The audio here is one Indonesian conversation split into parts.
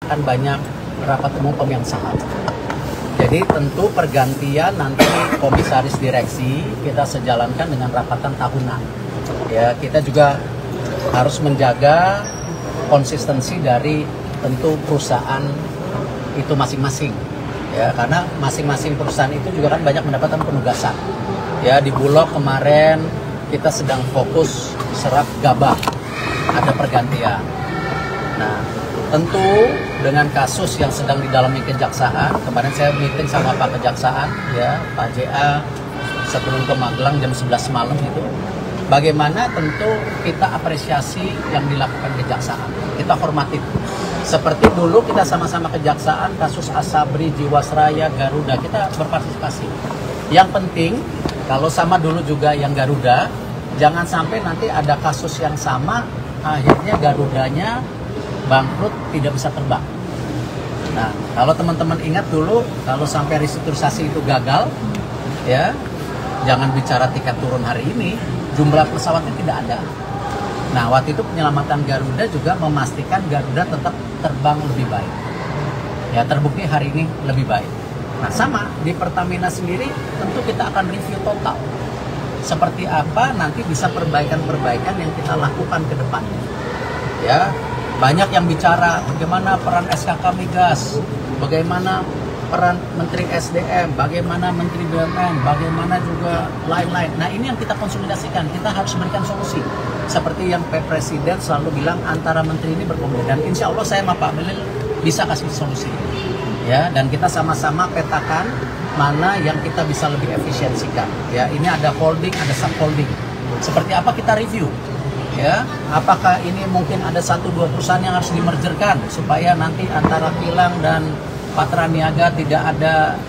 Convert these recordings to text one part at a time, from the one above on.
Akan banyak rapat umum pemegang saham. Jadi tentu pergantian nanti komisaris direksi kita sejalankan dengan rapatan tahunan. Ya, kita juga harus menjaga konsistensi dari tentu perusahaan itu masing-masing. Ya, karena masing-masing perusahaan itu juga kan banyak mendapatkan penugasan. Ya, di Bulog kemarin kita sedang fokus serap gabah, ada pergantian. Nah, tentu dengan kasus yang sedang didalami kejaksaan, kemarin saya meeting sama Pak Kejaksaan, ya Pak JA sebelum ke Magelang jam 11 malam itu, bagaimana tentu kita apresiasi yang dilakukan kejaksaan, kita hormati. Seperti dulu kita sama-sama kejaksaan, kasus Asabri, Jiwasraya, Garuda, kita berpartisipasi. Yang penting, kalau sama dulu juga yang Garuda, jangan sampai nanti ada kasus yang sama, akhirnya Garudanya bangkrut, tidak bisa terbang. Nah, kalau teman-teman ingat dulu, kalau sampai restrukturisasi itu gagal, ya, jangan bicara tiket turun hari ini, jumlah pesawatnya tidak ada. Nah, waktu itu penyelamatan Garuda juga memastikan Garuda tetap terbang lebih baik. Ya, terbukti hari ini lebih baik. Nah, sama di Pertamina sendiri, tentu kita akan review total. Seperti apa nanti bisa perbaikan-perbaikan yang kita lakukan ke depannya. Ya, banyak yang bicara bagaimana peran SKK Migas, bagaimana peran Menteri SDM, bagaimana Menteri BUMN, bagaimana juga lain-lain. Nah, ini yang kita konsolidasikan, kita harus berikan solusi. Seperti yang Pak Presiden selalu bilang, antara menteri ini berkomunikasi. Dan insya Allah saya sama Pak Melil bisa kasih solusi. Ya, dan kita sama-sama petakan mana yang kita bisa lebih efisiensikan. Ya, ini ada holding, ada subholding. Seperti apa kita review. Ya, apakah ini mungkin ada 1-2 perusahaan yang harus dimergerkan supaya nanti antara kilang dan Patra Niaga tidak ada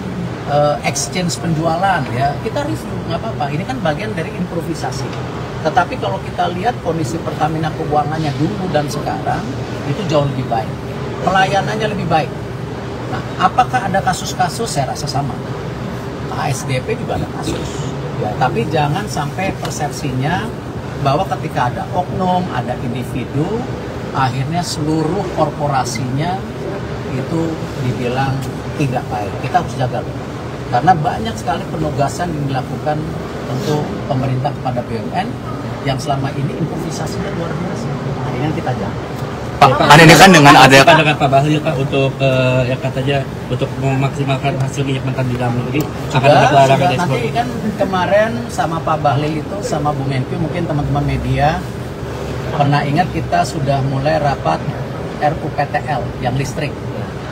exchange penjualan, ya kita review, nggak apa-apa. Ini kan bagian dari improvisasi. Tetapi kalau kita lihat kondisi Pertamina keuangannya dulu dan sekarang itu jauh lebih baik, pelayanannya lebih baik. Nah, apakah ada kasus-kasus? Saya rasa sama. ASDP juga ada kasus. Ya, tapi jangan sampai persepsinya bahwa ketika ada oknum, ada individu, akhirnya seluruh korporasinya itu dibilang tidak baik. Kita harus jaga loh. Karena banyak sekali penugasan yang dilakukan untuk pemerintah kepada BUMN yang selama ini improvisasinya luar biasa. Nah, ini yang kita jaga. Pak, ini kan dengan ada dengan Pak Bahlil Pak untuk yang katanya untuk memaksimalkan hasil minyak mentah di dalam negeri akan ada pelarangan ekspor. Nanti kan kemarin sama Pak Bahlil itu sama Bu Menkyu, mungkin teman-teman media pernah ingat kita sudah mulai rapat RUPTL yang listrik.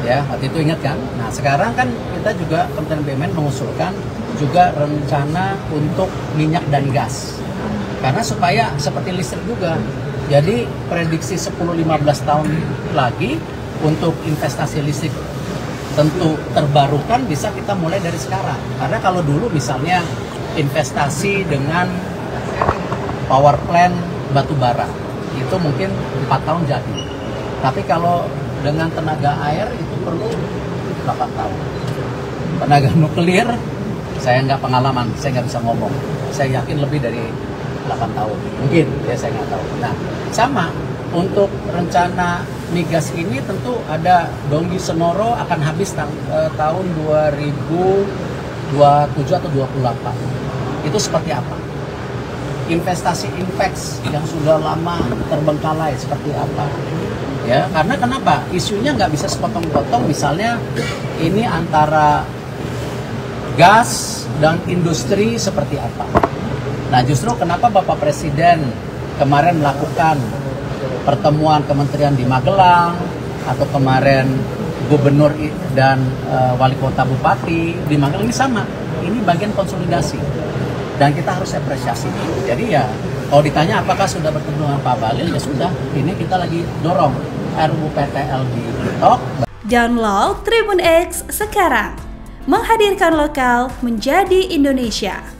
Ya, waktu itu ingat kan? Nah, sekarang kan kita juga Kementerian BUMN mengusulkan juga rencana untuk minyak dan gas. Karena supaya seperti listrik juga. Jadi prediksi 10-15 tahun lagi untuk investasi listrik tentu terbarukan bisa kita mulai dari sekarang. Karena kalau dulu misalnya investasi dengan power plant batu bara itu mungkin 4 tahun jadi. Tapi kalau dengan tenaga air itu perlu 8 tahun. Tenaga nuklir saya nggak pengalaman, saya nggak bisa ngomong. Saya yakin lebih dari 8 tahun, mungkin ya saya nggak tahu. Nah, sama untuk rencana migas ini tentu ada Donggi Senoro akan habis tahun 2027 atau 28. Itu seperti apa? Investasi Inpex yang sudah lama terbengkalai seperti apa? Ya, karena kenapa? Isunya nggak bisa sepotong-potong. Misalnya ini antara gas dan industri seperti apa? Nah, justru kenapa Bapak Presiden kemarin melakukan pertemuan kementerian di Magelang, atau kemarin gubernur dan wali kota bupati di Magelang, ini sama. Ini bagian konsolidasi. Dan kita harus apresiasi. Jadi ya, kalau ditanya apakah sudah bertemu dengan Pak Bahlil, ya sudah. Ini kita lagi dorong RUPTL di TikTok. Download Tribun X sekarang. Menghadirkan lokal menjadi Indonesia.